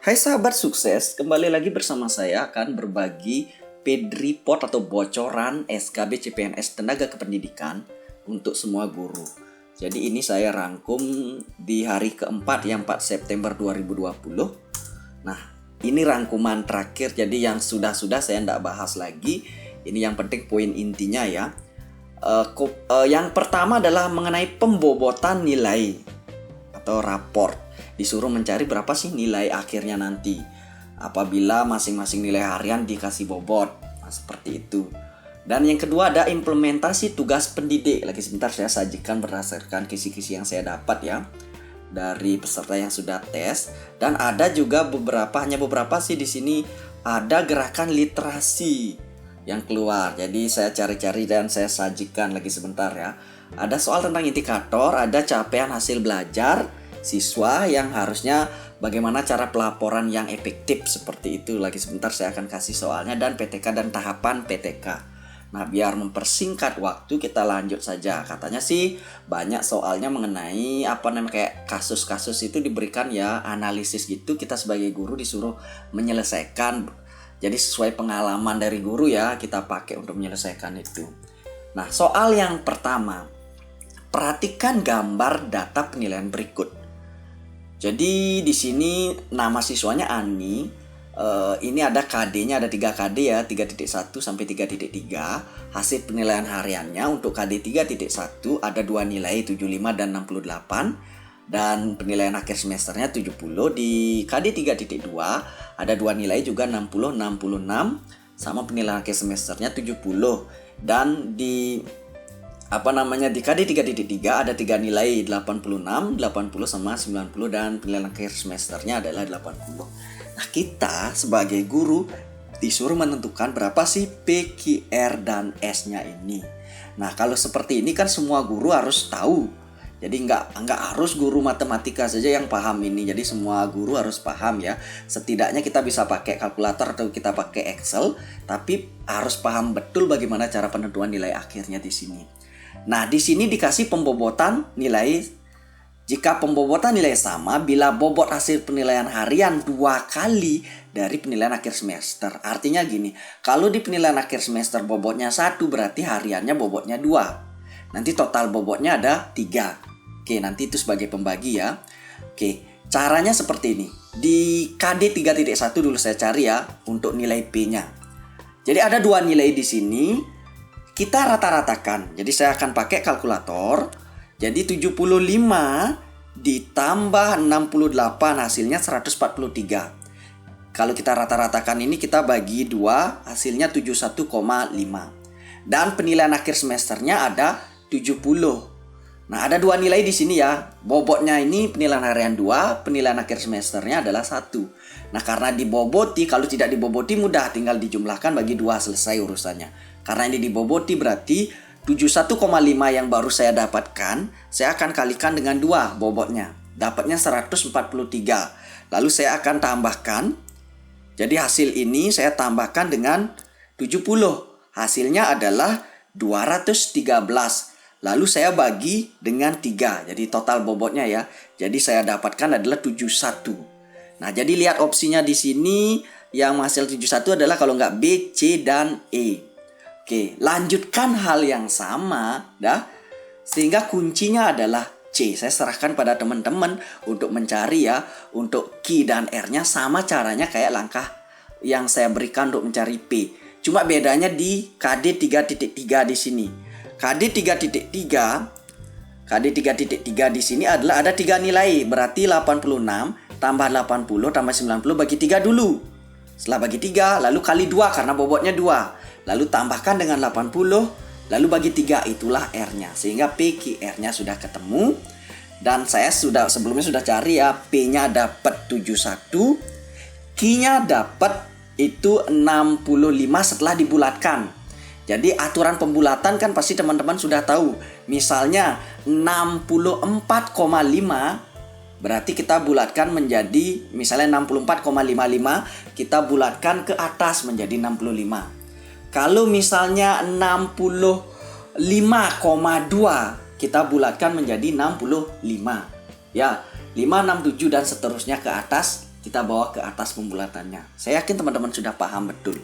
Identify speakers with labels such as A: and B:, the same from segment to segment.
A: Hai sahabat sukses, kembali lagi bersama saya akan berbagi paid report atau bocoran SKB CPNS Tenaga Kependidikan untuk semua guru. Jadi ini saya rangkum di hari keempat yang 4 September 2020. Nah, ini rangkuman terakhir, jadi yang sudah-sudah saya tidak bahas lagi. Ini yang penting poin intinya ya. Yang pertama adalah mengenai pembobotan nilai atau raport. Disuruh mencari berapa sih nilai akhirnya nanti apabila masing-masing nilai harian dikasih bobot. Nah, seperti itu. Dan yang kedua ada implementasi tugas pendidik. Lagi sebentar saya sajikan berdasarkan kisi-kisi yang saya dapat ya dari peserta yang sudah tes. Dan ada juga hanya beberapa sih di sini ada gerakan literasi yang keluar. Jadi saya cari-cari dan saya sajikan lagi sebentar ya. Ada soal tentang indikator, ada capaian hasil belajar siswa yang harusnya bagaimana cara pelaporan yang efektif, seperti itu. Lagi sebentar saya akan kasih soalnya, dan PTK dan tahapan PTK. Nah, biar mempersingkat waktu kita lanjut saja. Katanya sih banyak soalnya mengenai kayak kasus-kasus itu diberikan ya, analisis gitu. Kita sebagai guru disuruh menyelesaikan. Jadi sesuai pengalaman dari guru ya, kita pakai untuk menyelesaikan itu. Nah, soal yang pertama, perhatikan gambar data penilaian berikut. Jadi di sini nama siswanya Ani. Ini ada KD-nya, ada 3 KD ya, 3.1 sampai 3.3. Hasil penilaian hariannya untuk KD 3.1 ada 2 nilai 75 dan 68. Dan penilaian akhir semesternya 70. Di KD 3.2 ada 2 nilai juga 60, 66. Sama penilaian akhir semesternya 70. Dan di di KD 3.3 ada 3 nilai 86, 80 sama 90, dan penilaian akhir semesternya adalah 80. Nah, kita sebagai guru disuruh menentukan berapa sih P, Q, R, dan S-nya ini. Nah, kalau seperti ini kan semua guru harus tahu. Jadi nggak harus guru matematika saja yang paham ini. Jadi semua guru harus paham ya. Setidaknya kita bisa pakai kalkulator atau kita pakai Excel, tapi harus paham betul bagaimana cara penentuan nilai akhirnya di sini. Nah, di sini dikasih pembobotan nilai. Jika pembobotan nilai sama bila bobot hasil penilaian harian 2 kali dari penilaian akhir semester. Artinya gini, kalau di penilaian akhir semester bobotnya 1, berarti hariannya bobotnya 2. Nanti total bobotnya ada 3. Oke, nanti itu sebagai pembagi ya. Oke, caranya seperti ini. Di KD 3.1 dulu saya cari ya untuk nilai P-nya. Jadi ada 2 nilai di sini. Kita rata-ratakan. Jadi saya akan pakai kalkulator. Jadi 75 ditambah 68 hasilnya 143. Kalau kita rata-ratakan ini kita bagi 2, hasilnya 71,5. Dan penilaian akhir semesternya ada 70. Nah, ada 2 nilai di sini ya. Bobotnya ini penilaian harian 2, penilaian akhir semesternya adalah 1. Nah, karena diboboti, kalau tidak diboboti mudah, tinggal dijumlahkan bagi 2, selesai urusannya. Karena ini diboboti berarti 71,5 yang baru saya dapatkan, saya akan kalikan dengan 2 bobotnya. Dapatnya 143. Lalu saya akan tambahkan. Jadi hasil ini saya tambahkan dengan 70. Hasilnya adalah 213. Lalu saya bagi dengan 3. Jadi total bobotnya ya. Jadi saya dapatkan adalah 71. Nah, jadi lihat opsinya di sini. Yang hasil 71 adalah kalau nggak B, C, dan E. Oke, lanjutkan hal yang sama dah. Sehingga kuncinya adalah C. Saya serahkan pada teman-teman untuk mencari ya. Untuk Q dan R-nya sama caranya kayak langkah yang saya berikan untuk mencari P. Cuma bedanya di KD 3.3 di sini. KD 3.3 di sini adalah ada 3 nilai. Berarti 86 tambah 80 tambah 90 bagi 3 dulu. Setelah bagi 3 lalu kali 2 karena bobotnya 2. Lalu tambahkan dengan 80, lalu bagi 3, itulah R-nya. Sehingga P, Q, R-nya sudah ketemu. Dan saya sebelumnya sudah cari ya, P-nya dapat 71, Q-nya dapat itu 65 setelah dibulatkan. Jadi aturan pembulatan kan pasti teman-teman sudah tahu. Misalnya 64,5 berarti kita bulatkan menjadi misalnya 64,55, kita bulatkan ke atas menjadi 65. Kalau misalnya 65,2 kita bulatkan menjadi 65. Ya, 5, 6, 7 dan seterusnya ke atas Kita bawa ke atas pembulatannya. Saya yakin teman-teman sudah paham betul.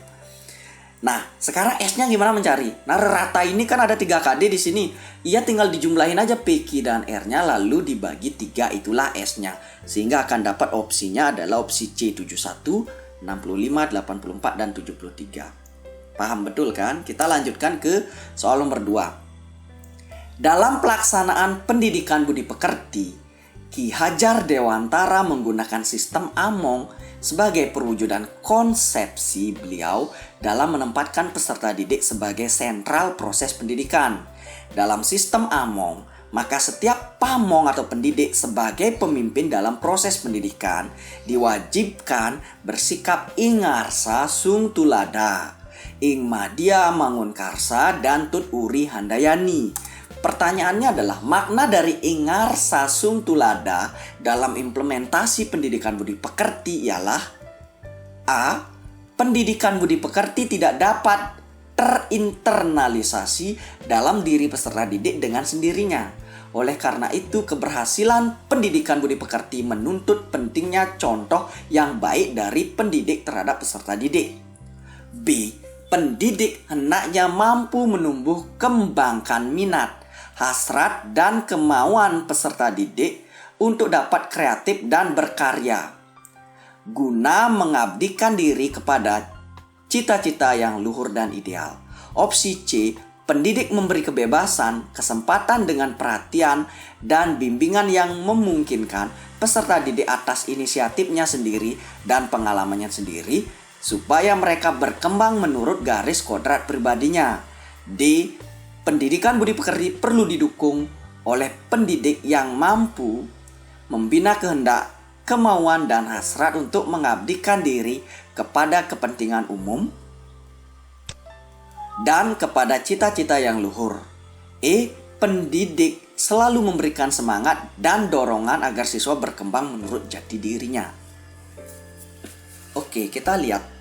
A: Nah, sekarang S-nya gimana mencari? Nah, rata ini kan ada 3KD di sini. Ia tinggal dijumlahin aja PQ dan R-nya lalu dibagi 3, itulah S-nya. Sehingga akan dapat opsinya adalah opsi C 71, 65, 84, dan 73. Paham betul kan? Kita lanjutkan ke soal nomor 2. Dalam pelaksanaan pendidikan budi pekerti, Ki Hajar Dewantara menggunakan sistem Among sebagai perwujudan konsepsi beliau dalam menempatkan peserta didik sebagai sentral proses pendidikan. Dalam sistem Among, maka setiap pamong atau pendidik sebagai pemimpin dalam proses pendidikan diwajibkan bersikap ingarsa sung tulada, ing madya mangun karsa, dan tut uri handayani. Pertanyaannya adalah makna dari ingar sasung tulada dalam implementasi pendidikan budi pekerti ialah A. Pendidikan budi pekerti tidak dapat terinternalisasi dalam diri peserta didik dengan sendirinya. Oleh karena itu, keberhasilan pendidikan budi pekerti menuntut pentingnya contoh yang baik dari pendidik terhadap peserta didik. B. Pendidik hendaknya mampu menumbuh kembangkan minat, hasrat, dan kemauan peserta didik untuk dapat kreatif dan berkarya guna mengabdikan diri kepada cita-cita yang luhur dan ideal. Opsi C, pendidik memberi kebebasan, kesempatan dengan perhatian dan bimbingan yang memungkinkan peserta didik atas inisiatifnya sendiri dan pengalamannya sendiri supaya mereka berkembang menurut garis kodrat pribadinya. D. Pendidikan budi pekerti perlu didukung oleh pendidik yang mampu membina kehendak, kemauan, dan hasrat untuk mengabdikan diri kepada kepentingan umum dan kepada cita-cita yang luhur. E. Pendidik selalu memberikan semangat dan dorongan agar siswa berkembang menurut jati dirinya. Oke, kita lihat.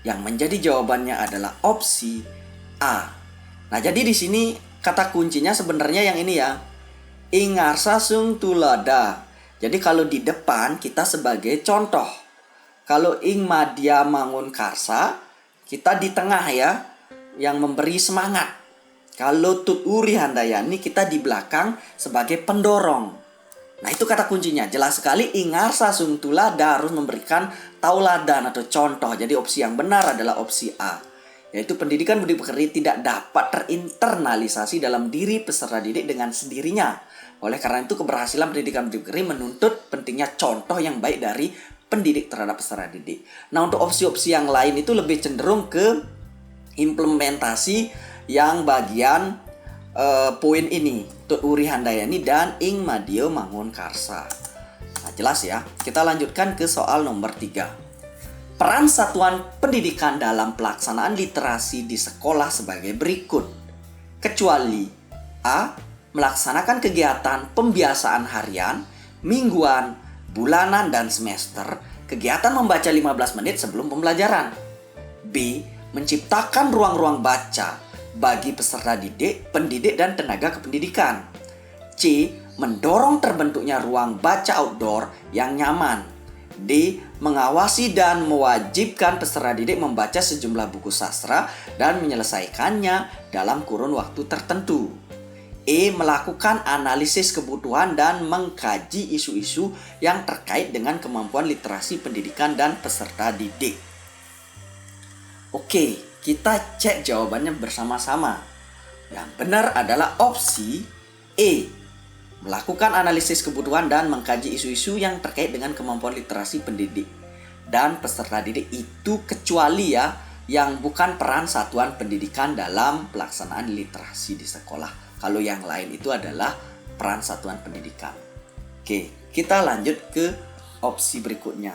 A: Yang menjadi jawabannya adalah opsi A. Nah, jadi di sini kata kuncinya sebenarnya yang ini ya. Ingarsa sung tulada. Jadi kalau di depan kita sebagai contoh. Kalau ing madya mangun karsa, kita di tengah ya, yang memberi semangat. Kalau tut uri handayani, kita di belakang sebagai pendorong. Nah, itu kata kuncinya. Jelas sekali ingarsa sung tulada harus memberikan tauladan atau contoh. Jadi opsi yang benar adalah opsi A. Yaitu pendidikan budi pekerti tidak dapat terinternalisasi dalam diri peserta didik dengan sendirinya. Oleh karena itu, keberhasilan pendidikan budi pekerti menuntut pentingnya contoh yang baik dari pendidik terhadap peserta didik. Nah, untuk opsi-opsi yang lain itu lebih cenderung ke implementasi yang bagian poin ini, tut uri handayani dan ing madya mangun karsa. Nah, jelas ya. Kita lanjutkan ke soal nomor 3. Peran satuan pendidikan dalam pelaksanaan literasi di sekolah sebagai berikut. Kecuali A. Melaksanakan kegiatan pembiasaan harian, mingguan, bulanan, dan semester. Kegiatan membaca 15 menit sebelum pembelajaran. B. Menciptakan ruang-ruang baca bagi peserta didik, pendidik, dan tenaga kependidikan. C. Mendorong terbentuknya ruang baca outdoor yang nyaman. D. Mengawasi dan mewajibkan peserta didik membaca sejumlah buku sastra dan menyelesaikannya dalam kurun waktu tertentu. E. Melakukan analisis kebutuhan dan mengkaji isu-isu yang terkait dengan kemampuan literasi pendidikan dan peserta didik. Oke, kita cek jawabannya bersama-sama. Yang benar adalah opsi E. Melakukan analisis kebutuhan dan mengkaji isu-isu yang terkait dengan kemampuan literasi pendidik dan peserta didik itu kecuali ya yang bukan peran satuan pendidikan dalam pelaksanaan literasi di sekolah. Kalau yang lain itu adalah peran satuan pendidikan. Oke, kita lanjut ke opsi berikutnya.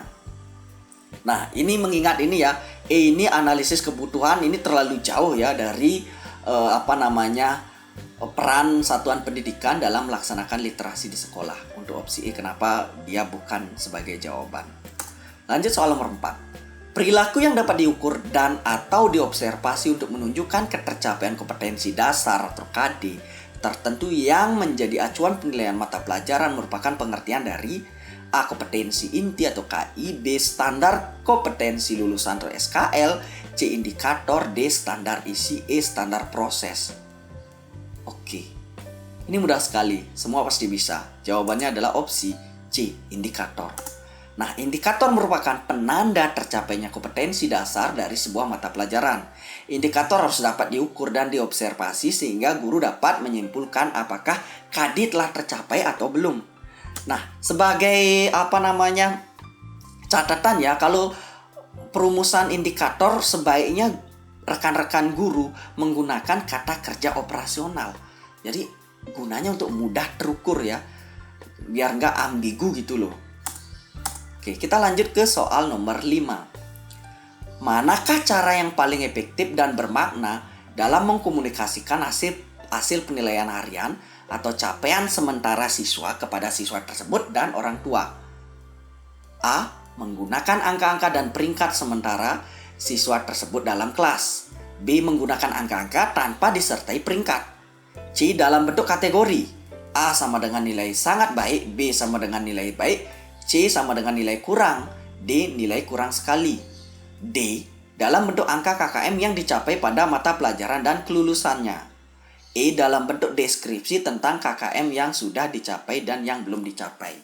A: Nah, ini mengingat ini ya, ini analisis kebutuhan ini terlalu jauh ya dari peran satuan pendidikan dalam melaksanakan literasi di sekolah. Untuk opsi E, kenapa dia bukan sebagai jawaban. Lanjut soal nomor 4. Perilaku yang dapat diukur dan atau diobservasi untuk menunjukkan ketercapaian kompetensi dasar atau KD tertentu yang menjadi acuan penilaian mata pelajaran merupakan pengertian dari A. Kompetensi inti atau KI, B. Standar kompetensi lulusan atau SKL, C. Indikator, D. Standar isi, E. Standar proses. Oke, ini mudah sekali, semua pasti bisa. Jawabannya adalah opsi C. Indikator. Nah, indikator merupakan penanda tercapainya kompetensi dasar dari sebuah mata pelajaran. Indikator harus dapat diukur dan diobservasi sehingga guru dapat menyimpulkan apakah KD telah tercapai atau belum. Nah, sebagai catatan ya, kalau perumusan indikator sebaiknya rekan-rekan guru menggunakan kata kerja operasional. Jadi gunanya untuk mudah terukur ya, biar nggak ambigu gitu loh. Oke, kita lanjut ke soal nomor 5. Manakah cara yang paling efektif dan bermakna dalam mengkomunikasikan hasil penilaian harian atau capaian sementara siswa kepada siswa tersebut dan orang tua? A. Menggunakan angka-angka dan peringkat sementara siswa tersebut dalam kelas. B. Menggunakan angka-angka tanpa disertai peringkat. C. Dalam bentuk kategori. A sama dengan nilai sangat baik, B sama dengan nilai baik, C sama dengan nilai kurang, D nilai kurang sekali. D dalam bentuk angka KKM yang dicapai pada mata pelajaran dan kelulusannya. E dalam bentuk deskripsi tentang KKM yang sudah dicapai dan yang belum dicapai.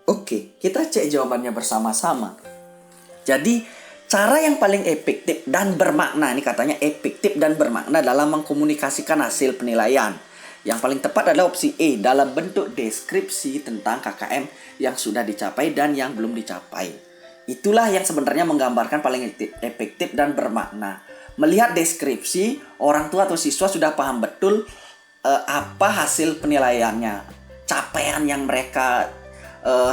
A: Oke, kita cek jawabannya bersama-sama. Jadi, cara yang paling efektif dan bermakna, ini katanya efektif dan bermakna dalam mengkomunikasikan hasil penilaian. Yang paling tepat adalah opsi E, dalam bentuk deskripsi tentang KKM yang sudah dicapai dan yang belum dicapai. Itulah yang sebenarnya menggambarkan paling efektif dan bermakna. Melihat deskripsi, orang tua atau siswa sudah paham betul apa hasil penilaiannya. Capaian yang mereka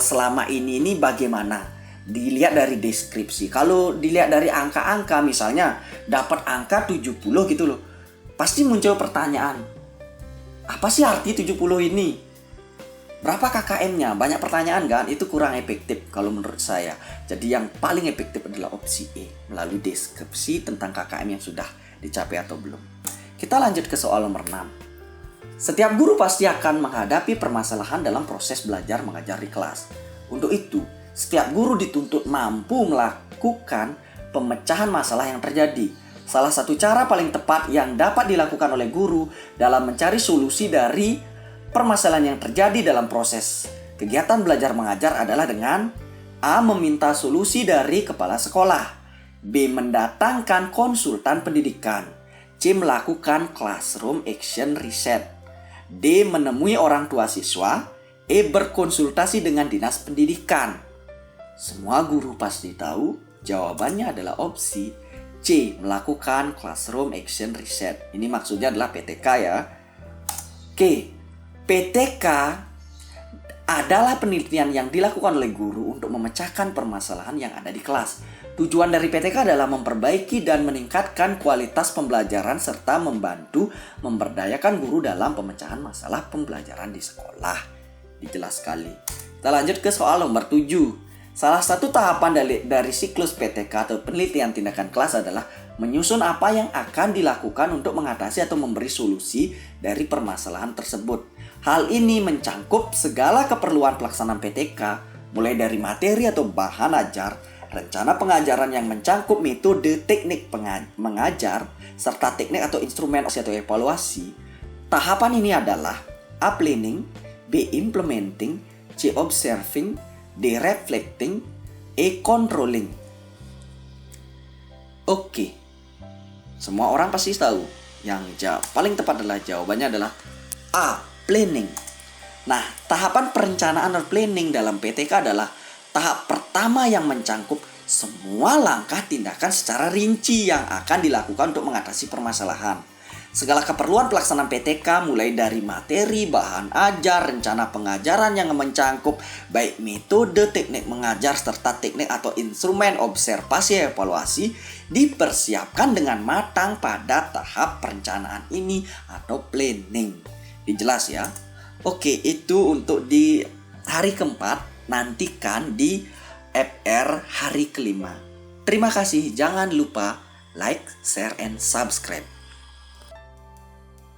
A: selama ini bagaimana. Dilihat dari deskripsi. Kalau dilihat dari angka-angka, misalnya dapat angka 70 gitu loh, pasti muncul pertanyaan, apa sih arti 70 ini? Berapa KKM-nya? Banyak pertanyaan kan? Itu kurang efektif kalau menurut saya. Jadi yang paling efektif adalah opsi E, melalui deskripsi tentang KKM yang sudah dicapai atau belum. Kita lanjut ke soal nomor 6. Setiap guru pasti akan menghadapi permasalahan dalam proses belajar mengajar di kelas. Untuk itu, setiap guru dituntut mampu melakukan pemecahan masalah yang terjadi. Salah satu cara paling tepat yang dapat dilakukan oleh guru dalam mencari solusi dari permasalahan yang terjadi dalam proses kegiatan belajar mengajar adalah dengan A. Meminta solusi dari kepala sekolah, B. Mendatangkan konsultan pendidikan, C. Melakukan classroom action research, D. Menemui orang tua siswa, E. Berkonsultasi dengan dinas pendidikan. Semua guru pasti tahu jawabannya adalah opsi C. Melakukan classroom action research. Ini maksudnya adalah PTK ya. Oke, PTK adalah penelitian yang dilakukan oleh guru untuk memecahkan permasalahan yang ada di kelas. Tujuan dari PTK adalah memperbaiki dan meningkatkan kualitas pembelajaran serta membantu memberdayakan guru dalam pemecahan masalah pembelajaran di sekolah. Jelas sekali. Kita lanjut ke soal nomor 7. Salah satu tahapan dari siklus PTK atau penelitian tindakan kelas adalah menyusun apa yang akan dilakukan untuk mengatasi atau memberi solusi dari permasalahan tersebut. Hal ini mencangkup segala keperluan pelaksanaan PTK, mulai dari materi atau bahan ajar, rencana pengajaran yang mencangkup metode teknik mengajar, serta teknik atau instrumen atau evaluasi. Tahapan ini adalah A. Planning, B. Implementing, C. Observing, D. Reflecting, E. Controlling. Oke, semua orang pasti tahu yang paling tepat adalah jawabannya adalah A. Planning. Nah, tahapan perencanaan atau planning dalam PTK adalah tahap pertama yang mencangkup semua langkah tindakan secara rinci yang akan dilakukan untuk mengatasi permasalahan. Segala keperluan pelaksanaan PTK mulai dari materi, bahan ajar, rencana pengajaran yang mencangkup baik metode, teknik mengajar, serta teknik atau instrumen observasi evaluasi dipersiapkan dengan matang pada tahap perencanaan ini atau planning. Dijelas ya? Oke, itu untuk di hari keempat. Nantikan di FR hari kelima. Terima kasih, jangan lupa like, share, and subscribe.